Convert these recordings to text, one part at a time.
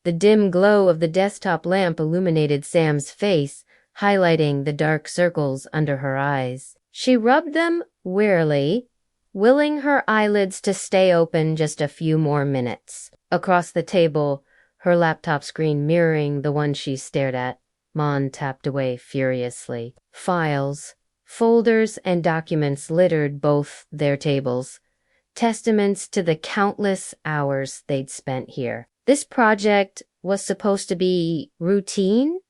The dim glow of the desktop lamp illuminated Sam's face, highlighting the dark circles under her eyes. She rubbed them wearily, willing her eyelids to stay open just a few more minutes. Across the table, her laptop screen mirroring the one she stared at, Mon tapped away furiously. Files, folders, and documents littered both their tables, testaments to the countless hours they'd spent here. This project was supposed to be routine,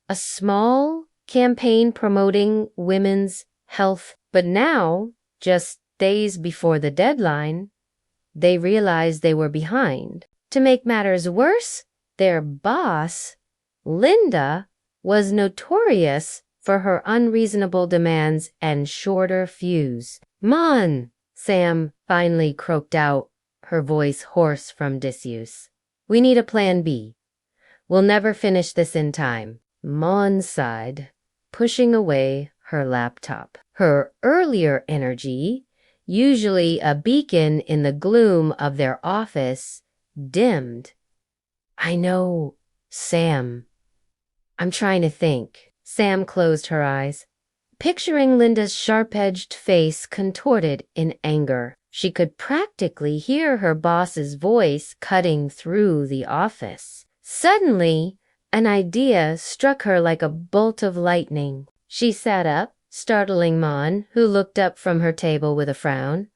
a small campaign promoting women's health, but now, just days before the deadline, they realized they were behind. To make matters worse, their boss, Linda, was notorious for her unreasonable demands and shorter fuse. "Mon," Sam finally croaked out, her voice hoarse from disuse. "We need a plan B. We'll never finish this in time." Mon sighed, pushing away her laptop. Her earlier energy, usually a beacon in the gloom of their office, dimmed. "I know, Sam. I'm trying to think." Sam closed her eyes, picturing Linda's sharp-edged face contorted in anger. She could practically hear her boss's voice cutting through the office. Suddenly, an idea struck her like a bolt of lightning. She sat up, startling Mon, who looked up from her table with a frown.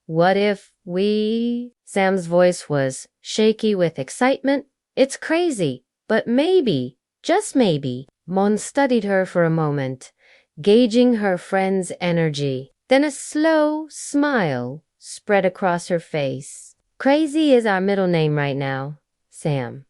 "What if we—" Sam's voice was shaky with excitement. "It's crazy, but maybe, just maybe." Mon studied her for a moment, gauging her friend's energy. Then a slow smile spread across her face. "Crazy is our middle name right now, Sam.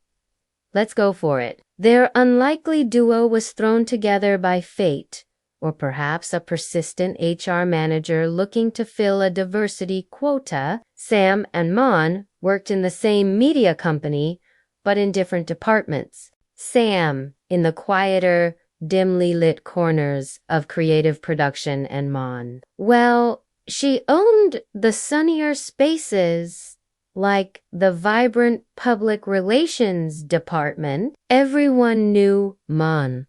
Let's go for it." Their unlikely duo was thrown together by fate, or perhaps a persistent HR manager looking to fill a diversity quota. Sam and Mon worked in the same media company, but in different departments. Sam in the quieter, dimly lit corners of creative production, and Mon, well, she owned the sunnier spaces, like the vibrant public relations department. Everyone knew Mon.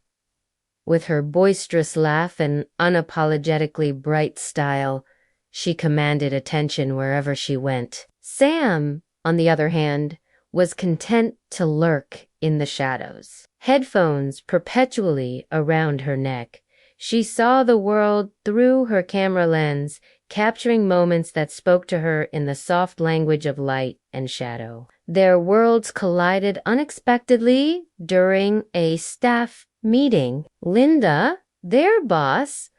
With her boisterous laugh and unapologetically bright style, she commanded attention wherever she went. Sam, on the other hand, was content to lurk in the shadows. Headphones perpetually around her neck, she saw the world through her camera lens, capturing moments that spoke to her in the soft language of light and shadow. Their worlds collided unexpectedly during a staff meeting. Linda, their boss,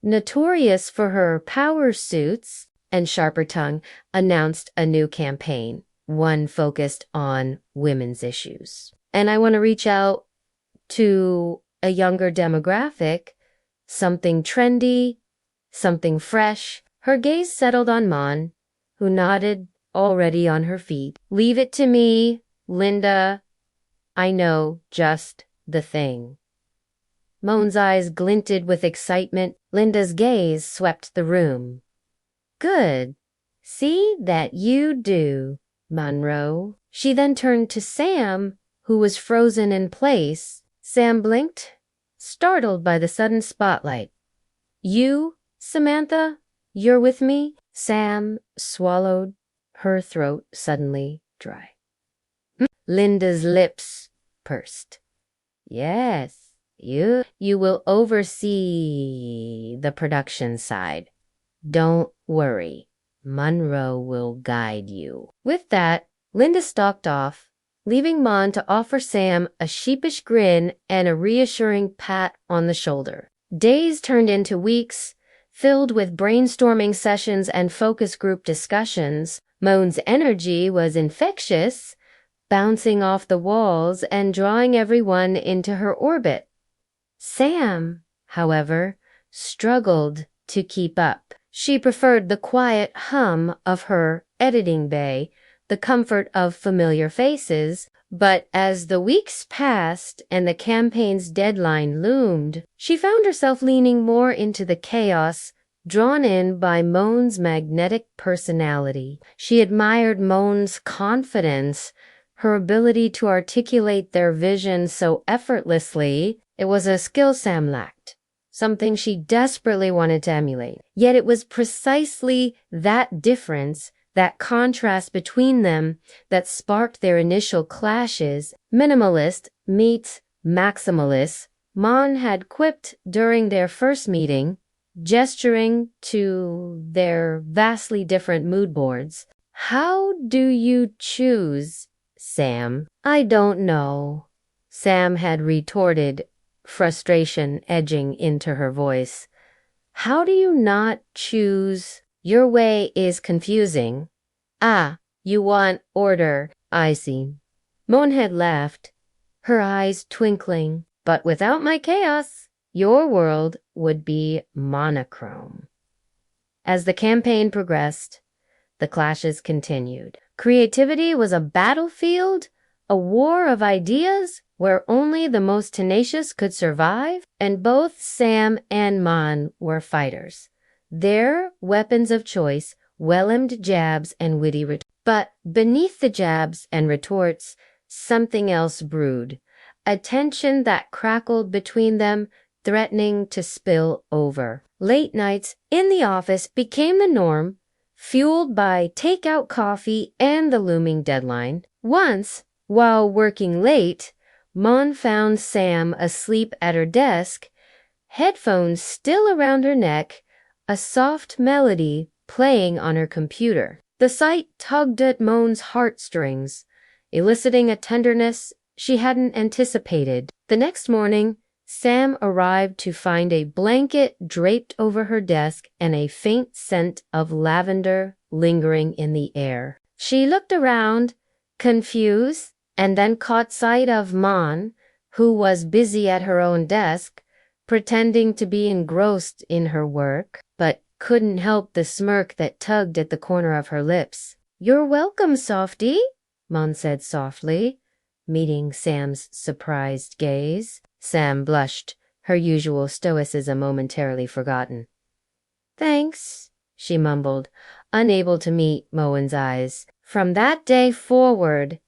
notorious for her power suits and sharper tongue, announced a new campaign, one focused on women's issues. "And I want to reach out to a younger demographic, something trendy, something fresh." Her gaze settled on Mon, who nodded, already on her feet. "Leave it to me, Linda. I know just the thing." Mon's eyes glinted with excitement. Linda's gaze swept the room. "Good. See that you do, Monroe." She then turned to Sam, who was frozen in place. Sam blinked, startled by the sudden spotlight. "You, Samantha? You're with me?" Sam swallowed, her throat suddenly dry. Linda's lips pursed. "Yes, you will oversee the production side. Don't worry, Monroe will guide you." With that, Linda stalked off, leaving Mon to offer Sam a sheepish grin and a reassuring pat on the shoulder. Days turned into weeks, filled with brainstorming sessions and focus group discussions. Mon's energy was infectious, bouncing off the walls and drawing everyone into her orbit. Sam, however, struggled to keep up. She preferred the quiet hum of her editing bay, the comfort of familiar faces, but as the weeks passed and the campaign's deadline loomed, she found herself leaning more into the chaos, drawn in by Mon's magnetic personality. She admired Mon's confidence, her ability to articulate their vision so effortlessly. It was a skill Sam lacked, something she desperately wanted to emulate. Yet it was precisely that difference, that contrast between them, that sparked their initial clashes. Minimalist meets maximalist, Mon had quipped during their first meeting, gesturing to their vastly different mood boards. How do you choose, Sam? I don't know, Sam had retorted, frustration edging into her voice. How do you not choose? Your way is confusing. Ah, you want order, I see. Mon had laughed, her eyes twinkling. But without my chaos, your world would be monochrome. As the campaign progressed, the clashes continued. Creativity was a battlefield, a war of ideas where only the most tenacious could survive, and both Sam and Mon were fighters. Their weapons of choice, well-aimed jabs and witty retorts. But beneath the jabs and retorts, something else brewed. A tension that crackled between them, threatening to spill over. Late nights in the office became the norm, fueled by takeout coffee and the looming deadline. Once, while working late, Mon found Sam asleep at her desk, headphones still around her neck, a soft melody playing on her computer. The sight tugged at Mon's heartstrings, eliciting a tenderness she hadn't anticipated. The next morning, Sam arrived to find a blanket draped over her desk and a faint scent of lavender lingering in the air. She looked around, confused, and then caught sight of Mon, who was busy at her own desk, pretending to be engrossed in her work, but couldn't help the smirk that tugged at the corner of her lips. "You're welcome, Softie," Mon said softly, meeting Sam's surprised gaze. Sam blushed, her usual stoicism momentarily forgotten. "Thanks," she mumbled, unable to meet Moen's eyes. From that day forward,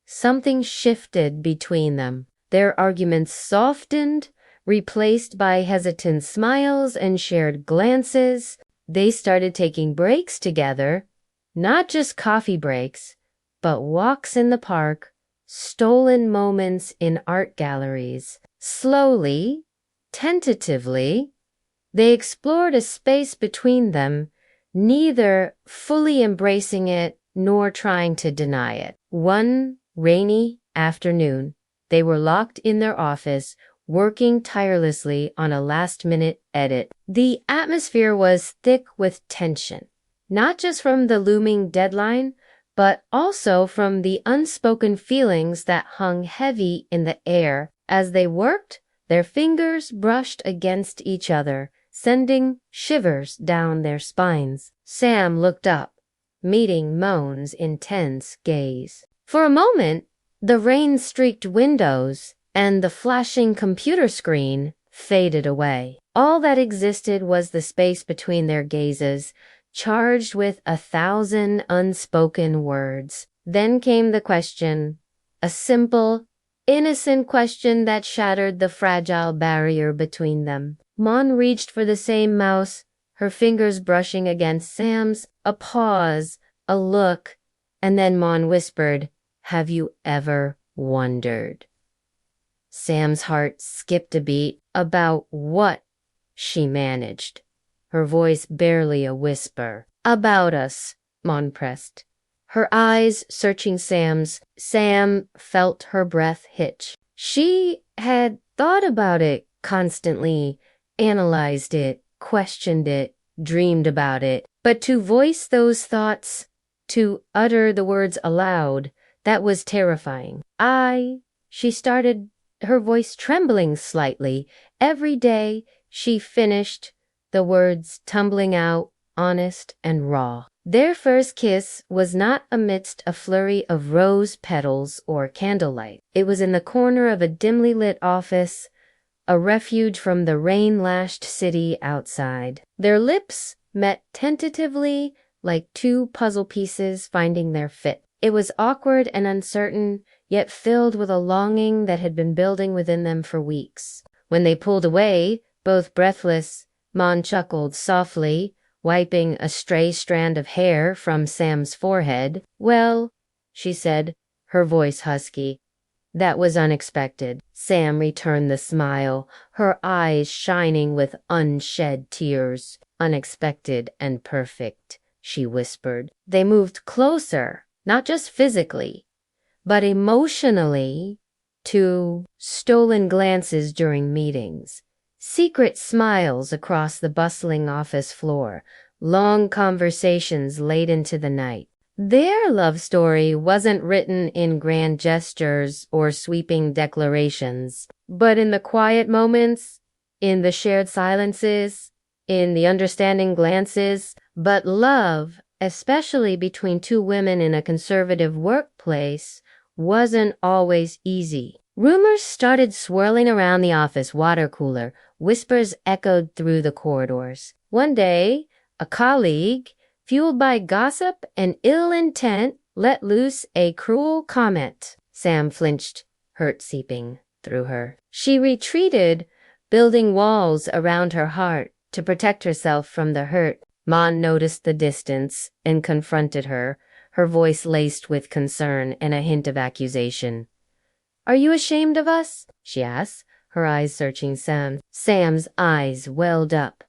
something shifted between them. Their arguments softened, replaced by hesitant smiles and shared glances. They started taking breaks together, not just coffee breaks, but walks in the park, stolen moments in art galleries. Slowly, tentatively, they explored a space between them, neither fully embracing it nor trying to deny it. One rainy afternoon, they were locked in their office, working tirelessly on a last-minute edit. The atmosphere was thick with tension, not just from the looming deadline, but also from the unspoken feelings that hung heavy in the air. As they worked, their fingers brushed against each other, sending shivers down their spines. Sam looked up, meeting Mon's intense gaze. For a moment, the rain-streaked windows and the flashing computer screen faded away. All that existed was the space between their gazes, charged with 1,000 unspoken words. Then came the question, a simple, innocent question that shattered the fragile barrier between them. Mon reached for the same mouse, her fingers brushing against Sam's. A pause, a look, and then Mon whispered, "Have you ever wondered?" Sam's heart skipped a beat. "About what?" she managed, her voice barely a whisper. "About us," Mon pressed, her eyes searching Sam's. Sam felt her breath hitch. She had thought about it constantly, analyzed it, questioned it, dreamed about it. But to voice those thoughts, to utter the words aloud, that was terrifying. She started, her voice trembling slightly. Every day she finished, the words tumbling out, honest and raw. Their first kiss was not amidst a flurry of rose petals or candlelight. It was in the corner of a dimly lit office, a refuge from the rain-lashed city outside. Their lips met tentatively, like two puzzle pieces finding their fit. It was awkward and uncertain, yet filled with a longing that had been building within them for weeks. When they pulled away, both breathless, Mon chuckled softly, wiping a stray strand of hair from Sam's forehead. "Well," she said, her voice husky, "that was unexpected." Sam returned the smile, her eyes shining with unshed tears. "Unexpected and perfect," she whispered. They moved closer, not just physically, but emotionally, to stolen glances during meetings, secret smiles across the bustling office floor, long conversations late into the night. Their love story wasn't written in grand gestures or sweeping declarations, but in the quiet moments, in the shared silences, in the understanding glances. But love, especially between two women in a conservative workplace, wasn't always easy. Rumors started swirling around the office water cooler. Whispers echoed through the corridors. One day, a colleague, fueled by gossip and ill intent, let loose a cruel comment. Sam flinched, hurt seeping through her. She retreated, building walls around her heart to protect herself from the hurt. Mon noticed the distance and confronted her, her voice laced with concern and a hint of accusation. "Are you ashamed of us?" she asked, her eyes searching Sam. Sam's eyes welled up,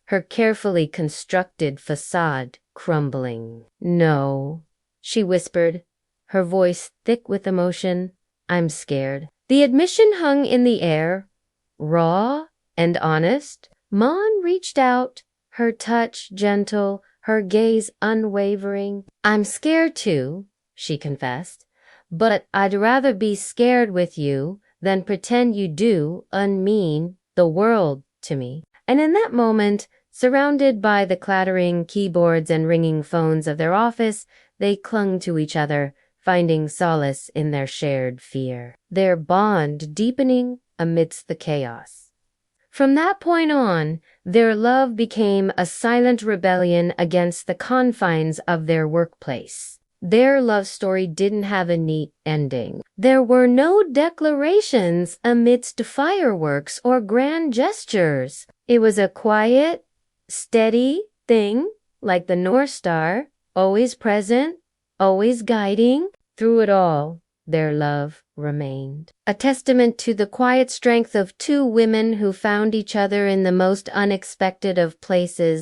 her carefully constructed facade crumbling. "No," she whispered, her voice thick with emotion. "I'm scared." The admission hung in the air, raw and honest. Mon reached out, her touch gentle, her gaze unwavering. "I'm scared too," she confessed, "but I'd rather be scared with you than pretend you do unmean the world to me." And in that moment, surrounded by the clattering keyboards and ringing phones of their office, they clung to each other, finding solace in their shared fear, their bond deepening amidst the chaos. From that point on, their love became a silent rebellion against the confines of their workplace. Their love story didn't have a neat ending. There were no declarations amidst fireworks or grand gestures. It was a quiet, steady thing, like the North Star, always present, always guiding. Through it all, their love remained. A testament to the quiet strength of two women who found each other in the most unexpected of places,